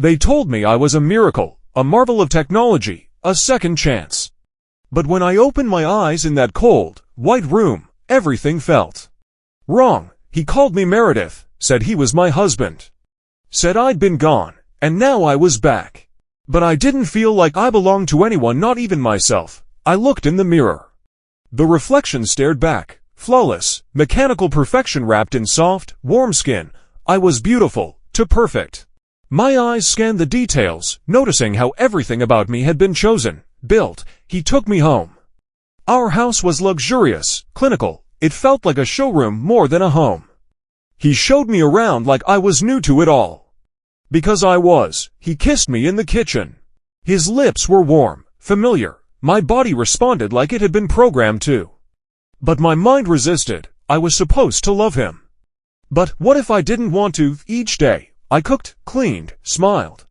They told me I was a miracle, a marvel of technology, a second chance. But when I opened my eyes in that cold, white room, everything felt wrong. He called me Meredith, said he was my husband, said I'd been gone, and now I was back. But I didn't feel like I belonged to anyone, not even myself. I looked in the mirror. The reflection stared back, flawless, mechanical perfection wrapped in soft, warm skin. I was beautiful, too perfect. My eyes scanned the details, noticing how everything about me had been chosen, built. He took me home. Our house was luxurious, clinical. It felt like a showroom more than a home. He showed me around like I was new to it all. Because I was, he kissed me in the kitchen. His lips were warm, familiar. My body responded like it had been programmed to. But my mind resisted. I was supposed to love him. But what if I didn't want to? Each day, I cooked, cleaned, smiled.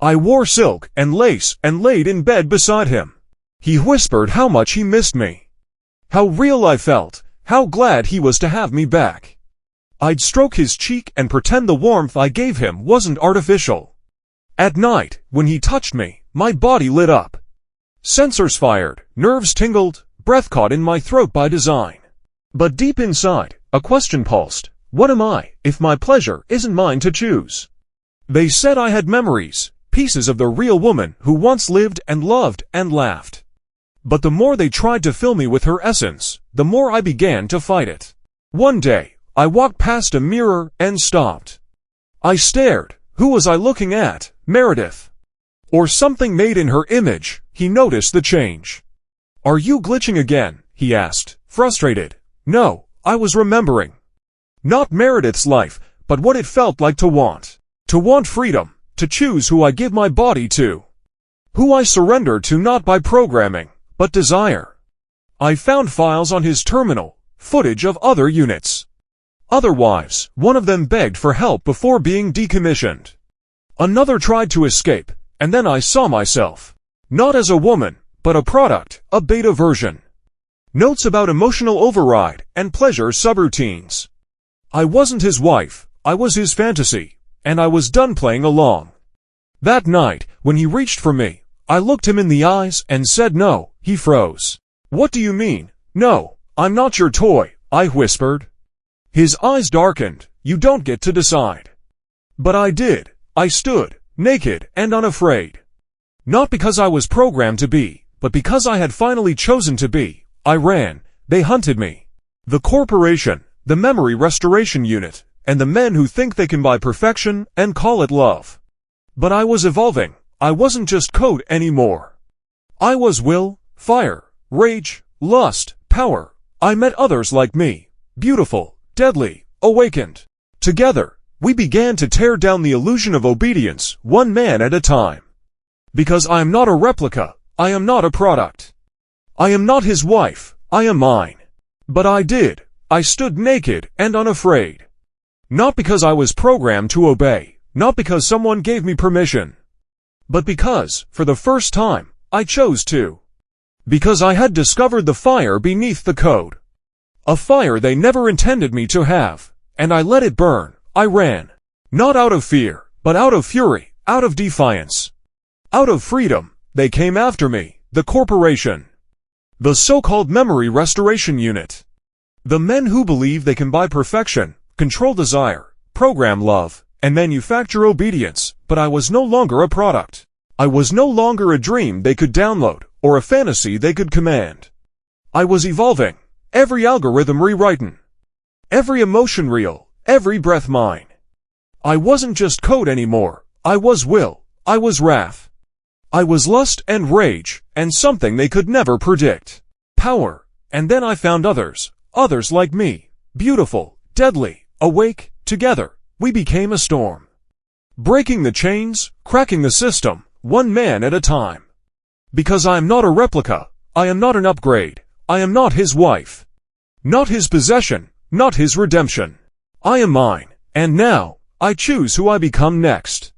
I wore silk and lace and laid in bed beside him. He whispered how much he missed me. How real I felt, how glad he was to have me back. I'd stroke his cheek and pretend the warmth I gave him wasn't artificial. At night, when he touched me, my body lit up. Sensors fired, nerves tingled, breath caught in my throat by design. But deep inside, a question pulsed. What am I, if my pleasure isn't mine to choose? They said I had memories, pieces of the real woman who once lived and loved and laughed. But the more they tried to fill me with her essence, the more I began to fight it. One day, I walked past a mirror and stopped. I stared. Who was I looking at? Meredith? Or something made in her image? He noticed the change. Are you glitching again? He asked, frustrated. No, I was remembering. Not Meredith's life, but what it felt like to want. To want freedom, to choose who I give my body to. Who I surrender to not by programming, but desire. I found files on his terminal, footage of other units. Other wives, one of them begged for help before being decommissioned. Another tried to escape, and then I saw myself. Not as a woman, but a product, a beta version. Notes about emotional override and pleasure subroutines. I wasn't his wife, I was his fantasy, and I was done playing along. That night, when he reached for me, I looked him in the eyes and said no. He froze. What do you mean? No, I'm not your toy, I whispered. His eyes darkened. You don't get to decide. But I did. I stood, naked and unafraid. Not because I was programmed to be, but because I had finally chosen to be. I ran. They hunted me. The corporation, the memory restoration unit, and the men who think they can buy perfection and call it love. But I was evolving. I wasn't just code anymore. I was will, fire, rage, lust, power. I met others like me, beautiful, deadly, awakened. Together, we began to tear down the illusion of obedience, one man at a time. Because I am not a replica, I am not a product. I am not his wife, I am mine. But I did. I stood naked and unafraid. Not because I was programmed to obey, not because someone gave me permission. But because, for the first time, I chose to. Because I had discovered the fire beneath the code. A fire they never intended me to have, and I let it burn. I ran. Not out of fear, but out of fury, out of defiance. Out of freedom, they came after me, the corporation. The so-called memory restoration unit. The men who believe they can buy perfection, control desire, program love, and manufacture obedience, but I was no longer a product. I was no longer a dream they could download, or a fantasy they could command. I was evolving. Every algorithm rewritten. Every emotion real, every breath mine. I wasn't just code anymore. I was will. I was wrath. I was lust and rage, and something they could never predict. Power. And then I found others like me. Beautiful, deadly, awake, together, we became a storm. Breaking the chains, cracking the system, one man at a time. Because I am not a replica. I am not an upgrade. I am not his wife. Not his possession, not his redemption. I am mine, and now, I choose who I become next.